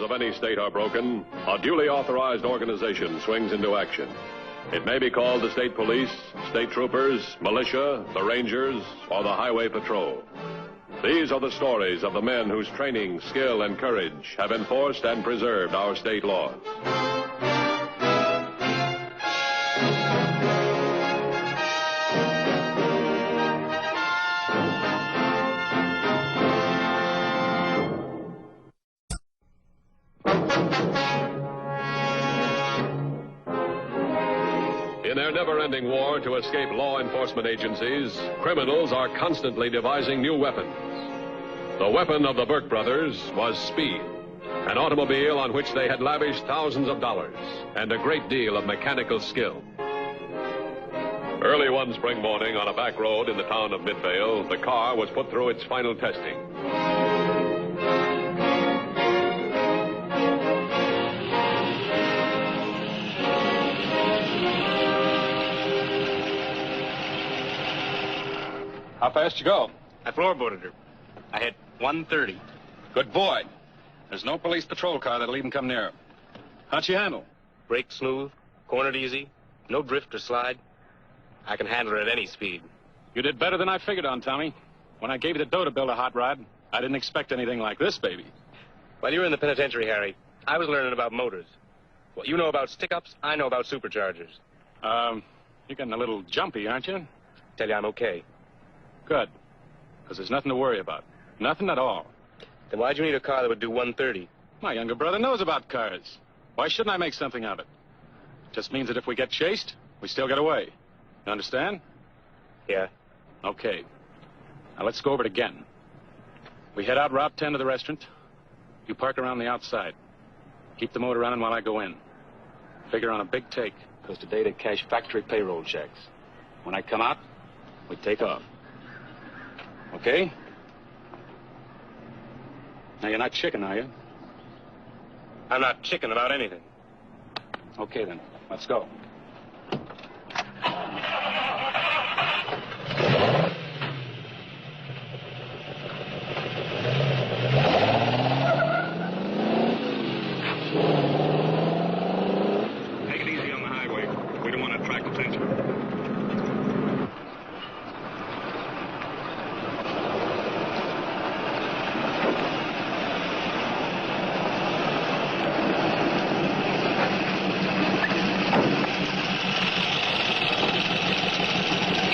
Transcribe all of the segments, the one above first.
Of any state are broken, a duly authorized organization swings into action. It may be called the state police, state troopers, militia, the rangers, or the highway patrol. These are the stories of the men whose training, skill, and courage have enforced and preserved our state laws. In their never-ending war to escape law enforcement agencies, criminals are constantly devising new weapons. The weapon of the Burke brothers was speed, an automobile on which they had lavished thousands of dollars and a great deal of mechanical skill. Early one spring morning on a back road in the town of Midvale, the car was put through its final testing. How fast you go? I floorboarded her. I hit 130. Good boy. There's no police patrol car that'll even come near her. How'd she handle? Brake smooth, cornered easy, no drift or slide. I can handle her at any speed. You did better than I figured on, Tommy. When I gave you the dough to build a hot rod, I didn't expect anything like this, baby. While you were in the penitentiary, Harry, I was learning about motors. What you know about stick-ups, I know about superchargers. You're getting a little jumpy, aren't you? Tell you I'm okay. Good. Because there's nothing to worry about. Nothing at all. Then why'd you need a car that would do 130? My younger brother knows about cars. Why shouldn't I make something of it? Just means that if we get chased, we still get away. You understand? Yeah. Okay. Now let's go over it again. We head out Route 10 to the restaurant. You park around the outside. Keep the motor running while I go in. Figure on a big take, because today they cash factory payroll checks. When I come out, we take off. Okay? Now, you're not chicken, are you? I'm not chicken about anything. Okay, then. Let's go. Take it easy on the highway. We don't want to attract attention.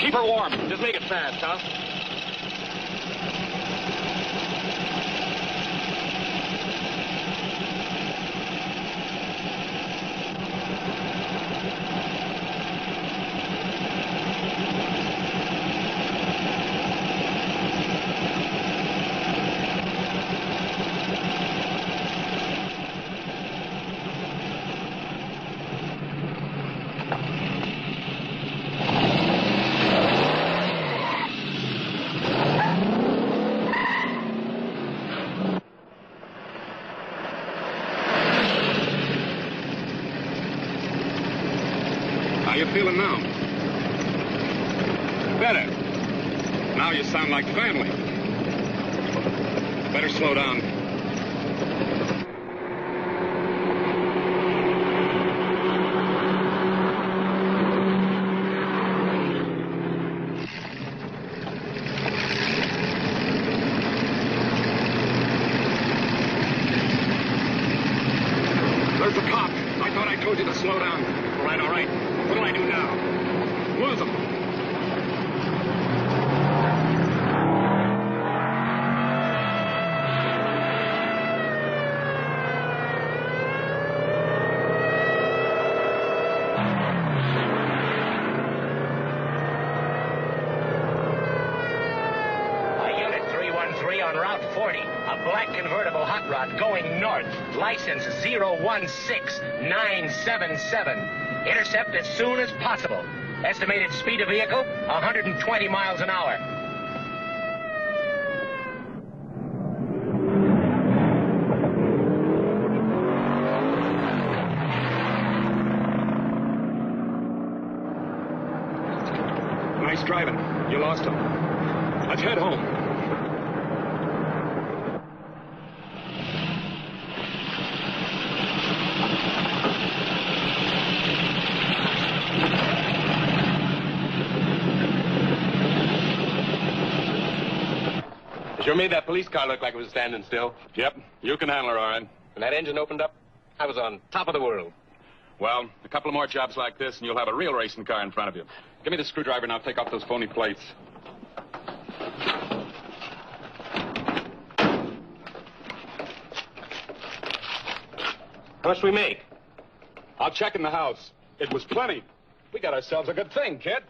Keep her warm. Just make it fast, huh? How you feeling now? Better. Now you sound like family. Better slow down. There's the cop. I thought I told you to slow down. All right, all right. What do I do now? Lose them. Unit 313 on Route 40. A black convertible hot rod going north. License 016977. Intercept as soon as possible. Estimated speed of vehicle, 120 miles an hour. driving. You lost him. Let's head home. Sure made that police car look like it was standing still. Yep, you can handle her, all right. When that engine opened up, I was on top of the world. Well, a couple of more jobs like this, and you'll have a real racing car in front of you. Give me the screwdriver, and I'll take off those phony plates. How much do we make? I'll check in the house. It was plenty. We got ourselves a good thing, kid.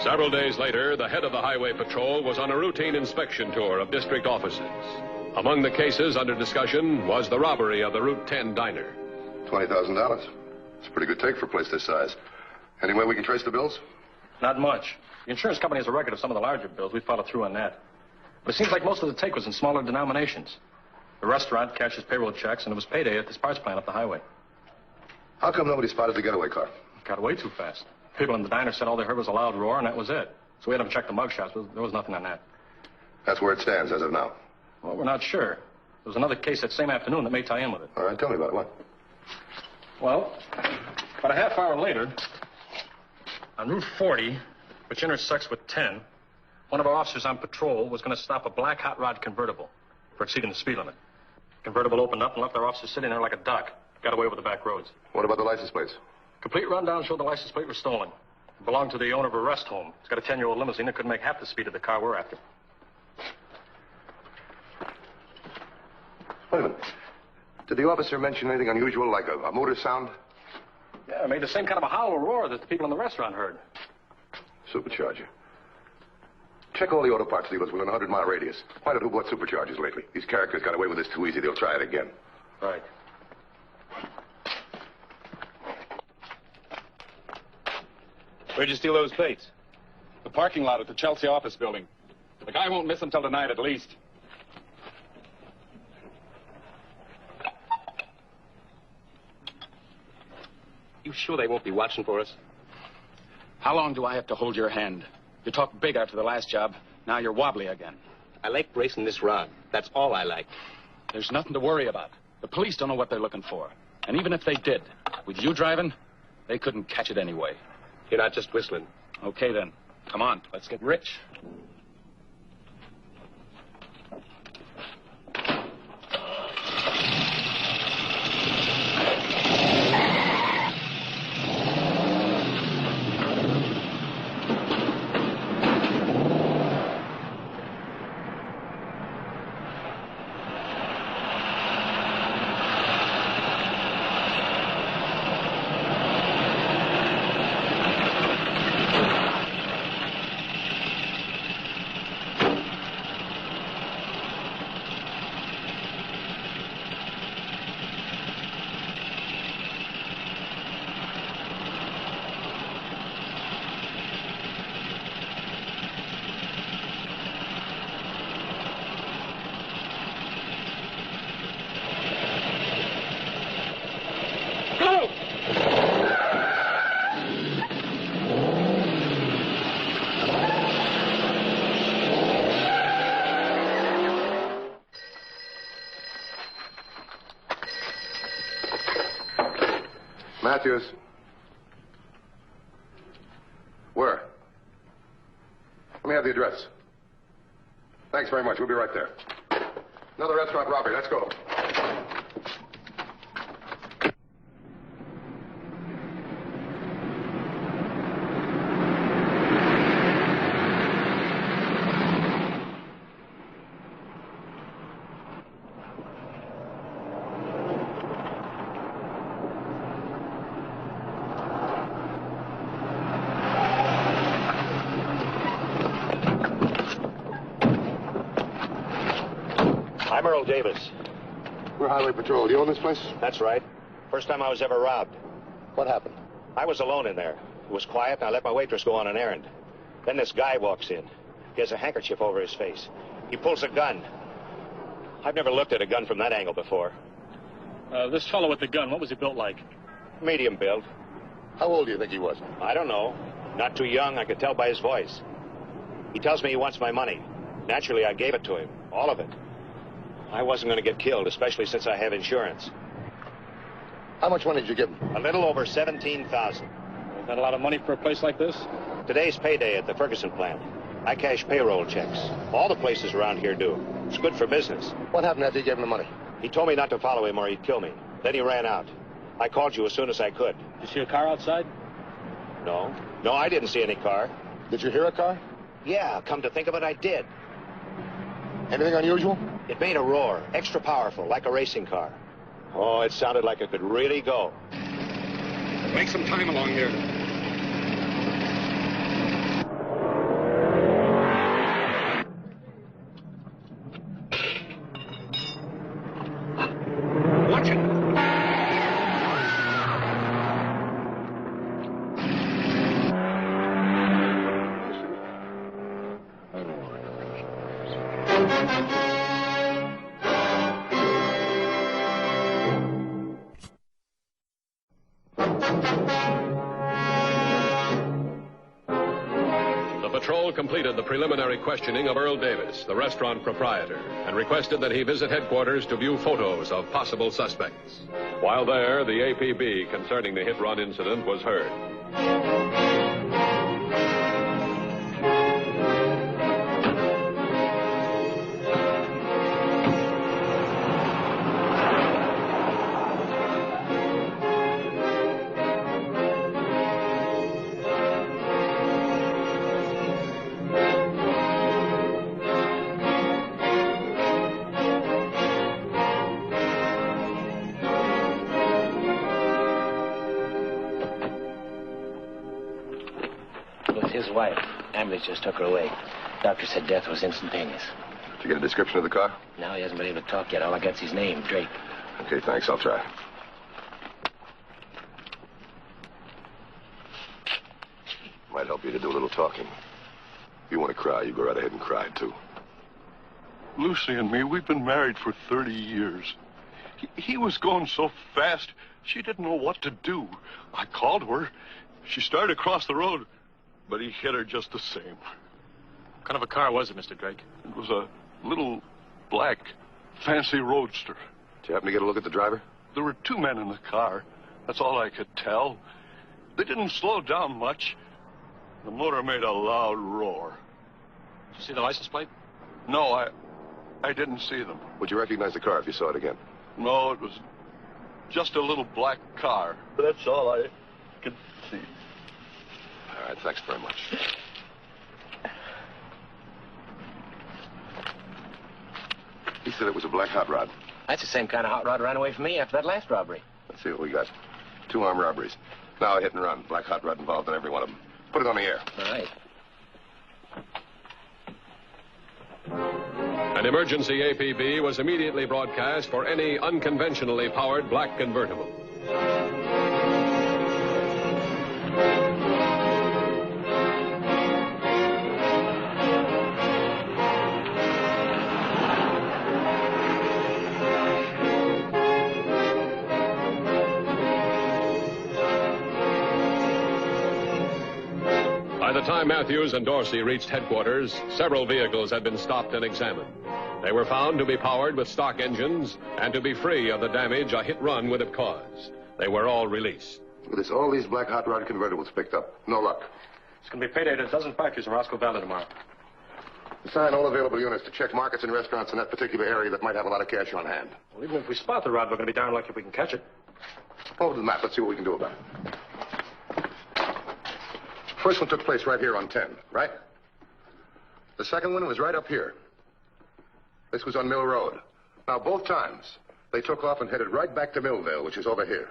Several days later, the head of the Highway Patrol was on a routine inspection tour of district offices. Among the cases under discussion was the robbery of the Route 10 diner. $20,000. It's a pretty good take for a place this size. Any way we can trace the bills? Not much. The insurance company has a record of some of the larger bills. We followed through on that. But it seems like most of the take was in smaller denominations. The restaurant cashes payroll checks, and it was payday at this parts plant up the highway. How come nobody spotted the getaway car? Got away too fast. People in the diner said all they heard was a loud roar, and that was it. So we had them check the mug shots, but there was nothing on that. That's where it stands as of now. Well, we're not sure. There was another case that same afternoon that may tie in with it. All right, tell me about it. What? Well, about a half hour later, on Route 40, which intersects with 10, one of our officers on patrol was going to stop a black hot rod convertible for exceeding the speed limit. The convertible opened up and left our officer sitting there like a duck. Got away over the back roads. What about the license plates? Complete rundown showed the license plate was stolen. It belonged to the owner of a rest home. It's got a 10-year-old limousine that couldn't make half the speed of the car we're after. Wait a minute. Did the officer mention anything unusual, like a motor sound? Yeah, it made the same kind of a hollow roar that the people in the restaurant heard. Supercharger. Check all the auto parts dealers within a 100-mile radius. Find out who bought superchargers lately. These characters got away with this too easy. They'll try it again. Right. Where'd you steal those plates? The parking lot at the Chelsea office building. The guy won't miss them till tonight at least. You sure they won't be watching for us? How long do I have to hold your hand? You talked big after the last job. Now you're wobbly again. I like racing this rod. That's all I like. There's nothing to worry about. The police don't know what they're looking for. And even if they did, with you driving, they couldn't catch it anyway. You're not just whistling. Okay, then. Come on, let's get rich. Matthews. Where? Let me have the address. Thanks very much. We'll be right there. Another restaurant robbery. Let's go. I'm Earl Davis. We're Highway Patrol. Do you own this place? That's right. First time I was ever robbed. What happened? I was alone in there. It was quiet, and I let my waitress go on an errand. Then this guy walks in. He has a handkerchief over his face. He pulls a gun. I've never looked at a gun from that angle before. This fellow with the gun, what was he built like? Medium build. How old do you think he was? I don't know. Not too young, I could tell by his voice. He tells me he wants my money. Naturally, I gave it to him. All of it. I wasn't going to get killed, especially since I have insurance. How much money did you give him? A little over $17,000. Is that a lot of money for a place like this? Today's payday at the Ferguson plant. I cash payroll checks. All the places around here do. It's good for business. What happened after you gave him the money? He told me not to follow him or he'd kill me. Then he ran out. I called you as soon as I could. Did you see a car outside? No. No, I didn't see any car. Did you hear a car? Yeah, come to think of it, I did. Anything unusual? It made a roar, extra powerful, like a racing car. Oh, it sounded like it could really go. Make some time along here. Watch it. The patrol completed the preliminary questioning of Earl Davis, the restaurant proprietor, and requested that he visit headquarters to view photos of possible suspects. While there, the APB concerning the hit-run incident was heard. It was his wife. Ambulance just took her away. Doctor said death was instantaneous. Did you get a description of the car? No, he hasn't been able to talk yet. All I got's his name, Drake. Okay, thanks. I'll try. Might help you to do a little talking. If you want to cry, you go right ahead and cry, too. Lucy and me, we've been married for 30 years. He was going so fast, she didn't know what to do. I called her. She started across the road, but he hit her just the same. What kind of a car was it, Mr. Drake? It was a little black, fancy roadster. Did you happen to get a look at the driver? There were two men in the car. That's all I could tell. They didn't slow down much. The motor made a loud roar. Did you see the license plate? No, I didn't see them. Would you recognize the car if you saw it again? No, it was just a little black car. That's all I could see. All right, thanks very much. He said it was a black hot rod. That's the same kind of hot rod ran away from me after that last robbery. Let's see what we got. 2 armed robberies. Now a hit and run. Black hot rod involved in every one of them. Put it on the air. All right. An emergency APB was immediately broadcast for any unconventionally powered black convertible. By the time Matthews and Dorsey reached headquarters, several vehicles had been stopped and examined. They were found to be powered with stock engines and to be free of the damage a hit-run would have caused. They were all released. With this, all these black hot rod convertibles picked up. No luck. It's going to be payday at a dozen factories in Roscoe Valley tomorrow. Assign all available units to check markets and restaurants in that particular area that might have a lot of cash on hand. Well, even if we spot the rod, we're going to be darn lucky if we can catch it. Over to the map. Let's see what we can do about it. First one took place right here on 10, right? The second one was right up here. This was on Mill Road. Now, both times, they took off and headed right back to Millvale, which is over here.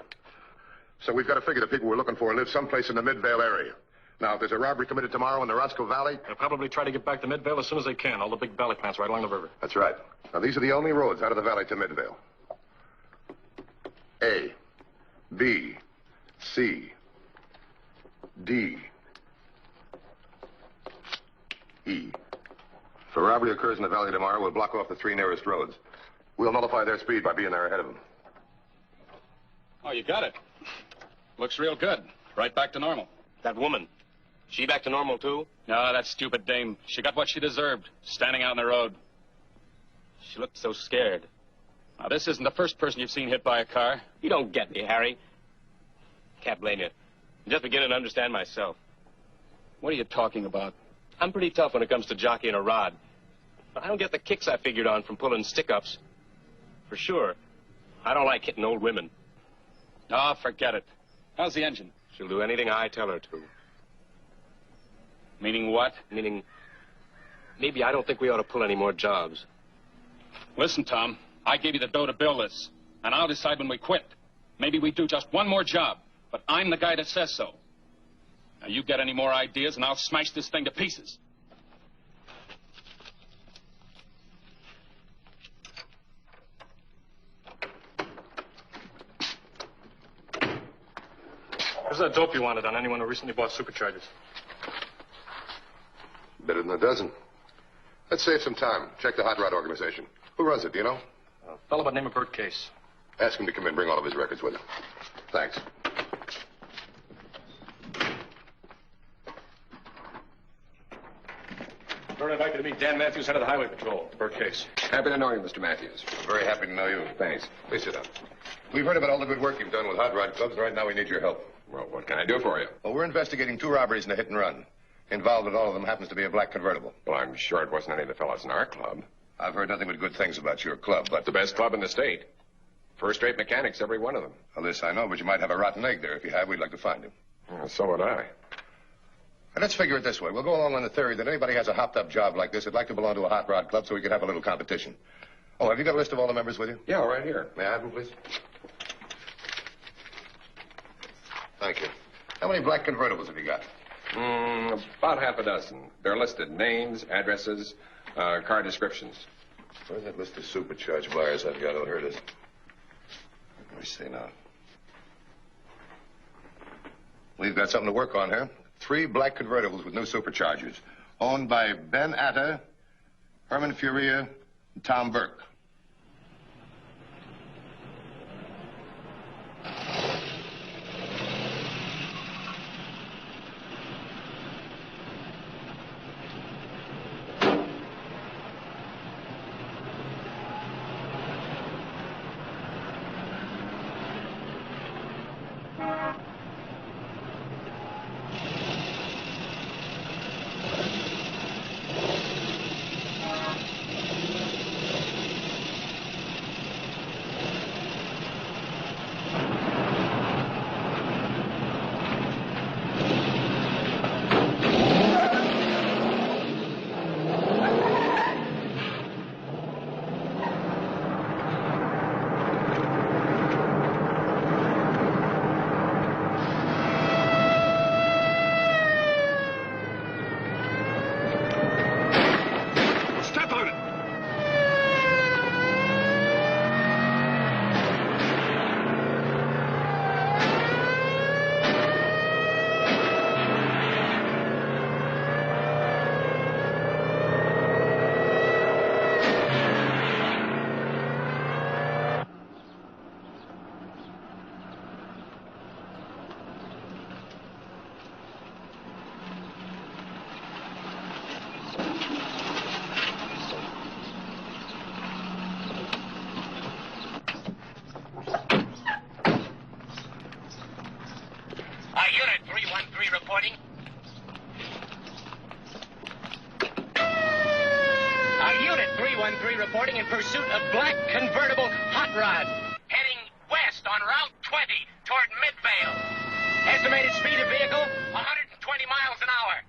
So we've got to figure the people we're looking for live someplace in the Midvale area. Now, if there's a robbery committed tomorrow in the Roscoe Valley... They'll probably try to get back to Midvale as soon as they can. All the big valley plants right along the river. That's right. Now, these are the only roads out of the valley to Midvale. A, B, C, D, E. If a robbery occurs in the valley tomorrow, we'll block off the 3 nearest roads. We'll nullify their speed by being there ahead of them. Oh, you got it. Looks real good. Right back to normal. That woman. She back to normal, too? No, that stupid dame. She got what she deserved, standing out in the road. She looked so scared. Now, this isn't the first person you've seen hit by a car. You don't get me, Harry. Can't blame you. I'm just beginning to understand myself. What are you talking about? I'm pretty tough when it comes to jockeying a rod. But I don't get the kicks I figured on from pulling stick-ups. For sure. I don't like hitting old women. Oh, forget it. How's the engine? She'll do anything I tell her to. Meaning what? Meaning, maybe I don't think we ought to pull any more jobs. Listen, Tom, I gave you the dough to build this, and I'll decide when we quit. Maybe we do just one more job, but I'm the guy that says so. Now, you get any more ideas, and I'll smash this thing to pieces. Where's that dope you wanted on anyone who recently bought superchargers? Better than a dozen. Let's save some time. Check the hot rod organization. Who runs it, do you know? A fellow by the name of Bert Case. Ask him to come in, bring all of his records with him. Thanks. Bert, I'd like you to meet Dan Matthews, head of the Highway Patrol. Bert Case. Happy to know you, Mr. Matthews. Very happy to know you. Thanks. Please sit down. We've heard about all the good work you've done with hot rod clubs, and right now we need your help. Well, what can I do for you? Well, we're investigating 2 robberies and a hit and run. Involved in all of them happens to be a black convertible. Well, I'm sure it wasn't any of the fellows in our club. I've heard nothing but good things about your club, but... The best club in the state. First-rate mechanics, every one of them. Well, this I know, but you might have a rotten egg there. If you have, we'd like to find him. Well, so would I. And let's figure it this way. We'll go along on the theory that anybody has a hopped-up job like this would like to belong to a hot rod club so we could have a little competition. Oh, have you got a list of all the members with you? Yeah, right here. May I have them, please? Thank you. How many black convertibles have you got? About half a dozen. They're listed. Names, addresses, car descriptions. Where's that list of supercharged buyers I've got? Oh, here it is. Let me see now. We've got something to work on here. 3 black convertibles with new superchargers. Owned by Ben Atta, Herman Furia, and Tom Burke. Unit 313 reporting. Unit 313 reporting in pursuit of black convertible hot rod. Heading west on Route 20 toward Midvale. Estimated speed of vehicle, 120 miles an hour.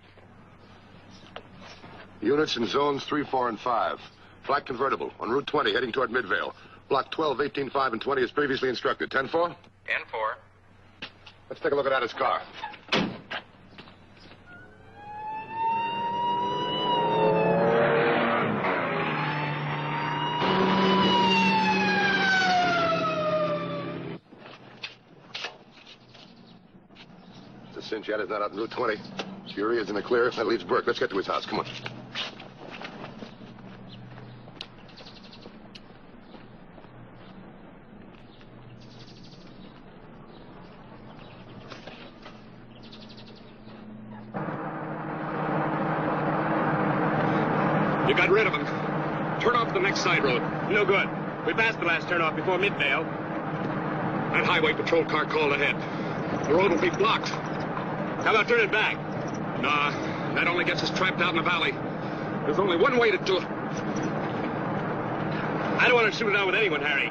Units in zones 3, 4, and 5. Black convertible on Route 20 heading toward Midvale. Block 12, 18, 5, and 20 as previously instructed. 10-4? 10-4. Let's take a look at his car. It's a cinch yet. It's not out in Route 20. Fury is in the clear. That leaves Burke. Let's get to his house. Come on. Got rid of them. Turn off the next side road. No good. We passed the last turnoff before Midvale. That highway patrol car called ahead. The road will be blocked. How about turning back? Nah, that only gets us trapped out in the valley. There's only one way to do it. I don't want to shoot it out with anyone, Harry.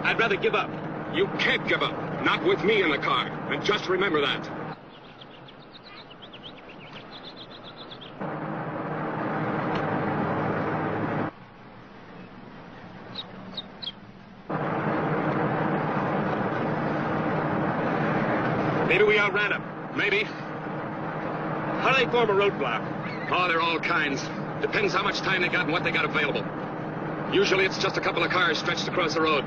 I'd rather give up. You can't give up. Not with me in the car. And just remember that. Maybe we outran them. Maybe. How do they form a roadblock? Oh, they're all kinds. Depends how much time they got and what they got available. Usually it's just a couple of cars stretched across the road.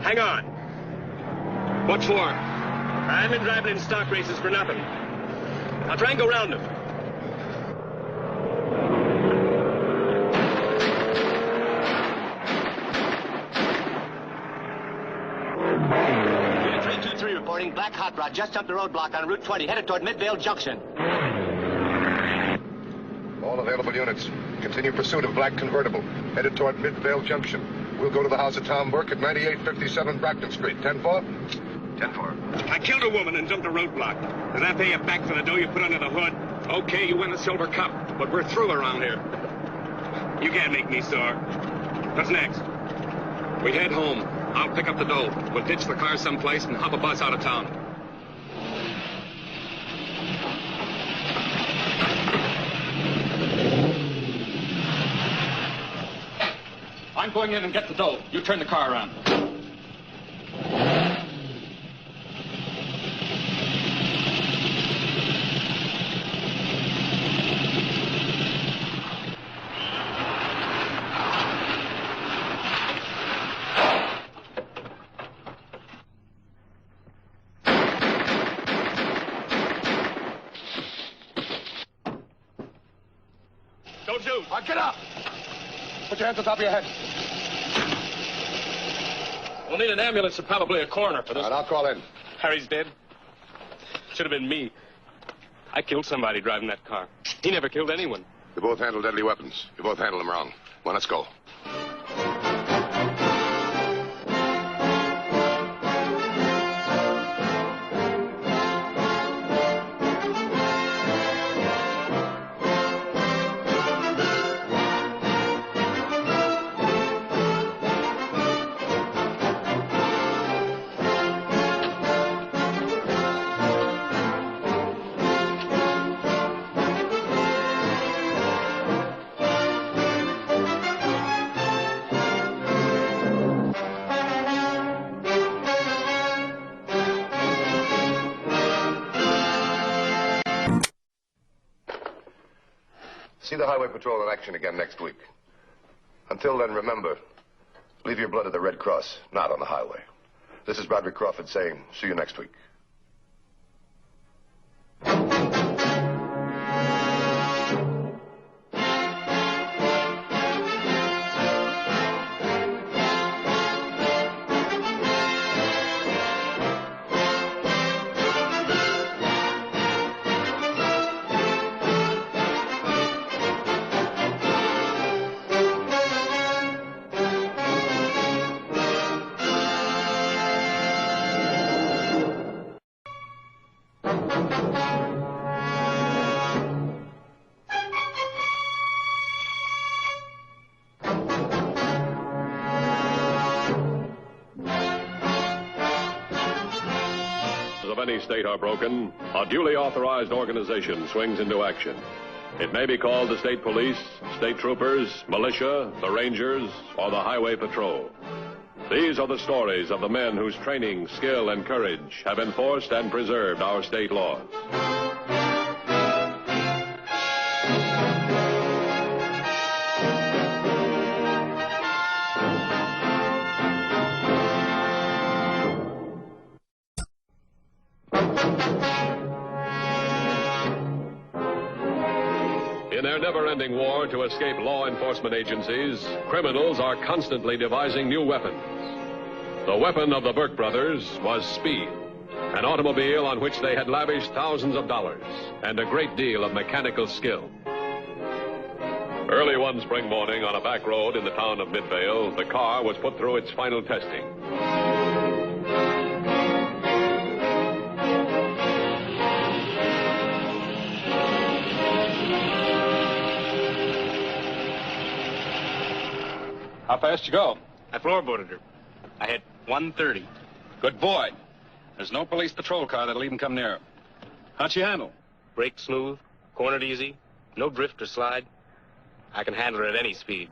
Hang on. What for? I haven't been driving in stock races for nothing. I'll try and go round them. Unit 323 reporting. Black hot rod just jumped the roadblock on Route 20, headed toward Midvale Junction. All available units. Continue pursuit of black convertible, headed toward Midvale Junction. We'll go to the house of Tom Burke at 9857 Brockton Street. 10-4? 10-4. I killed a woman and jumped a roadblock. Does that pay you back for the dough you put under the hood? Okay, you win the silver cup, but we're through around here. You can't make me sore. What's next? We head home. I'll pick up the dough. We'll ditch the car someplace and hop a bus out of town. I'm going in and get the dough. You turn the car around. Don't shoot. Get up! Put your hands on top of your head. We'll need an ambulance and probably a coroner for this. All right, I'll call in. Harry's dead. Should have been me. I killed somebody driving that car. He never killed anyone. You both handle deadly weapons. You both handle them wrong. Well, let's go. See the Highway Patrol in action again next week. Until then, remember, leave your blood at the Red Cross, not on the highway. This is Broderick Crawford saying, see you next week. Of any state are broken, a duly authorized organization swings into action. It may be called the state police, state troopers, militia, the rangers, or the highway patrol. These are the stories of the men whose training, skill, and courage have enforced and preserved our state laws. In their never-ending war to escape law enforcement agencies, criminals are constantly devising new weapons. The weapon of the Burke brothers was speed, an automobile on which they had lavished thousands of dollars and a great deal of mechanical skill. Early one spring morning on a back road in the town of Midvale, the car was put through its final testing. How fast you go? I floorboarded her. I hit 130. Good boy. There's no police patrol car that'll even come near her. How'd she handle? Brake smooth, cornered easy, no drift or slide. I can handle her at any speed.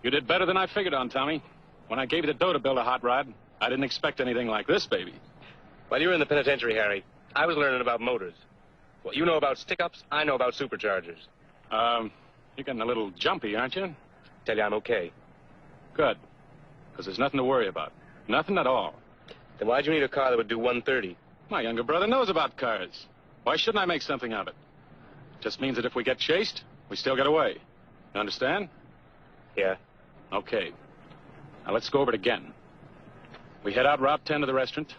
You did better than I figured on, Tommy. When I gave you the dough to build a hot rod, I didn't expect anything like this, baby. While you were in the penitentiary, Harry, I was learning about motors. What you know about stick-ups, I know about superchargers. You're getting a little jumpy, aren't you? Tell you I'm okay. Good. Because there's nothing to worry about. Nothing at all. Then why'd you need a car that would do 130? My younger brother knows about cars. Why shouldn't I make something of it? Just means that if we get chased, we still get away. You understand? Yeah. Okay. Now let's go over it again. We head out Route 10 to the restaurant.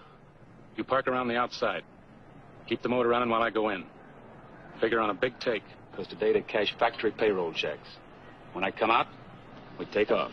You park around the outside. Keep the motor running while I go in. Figure on a big take, because today they cash factory payroll checks. When I come out, we take off.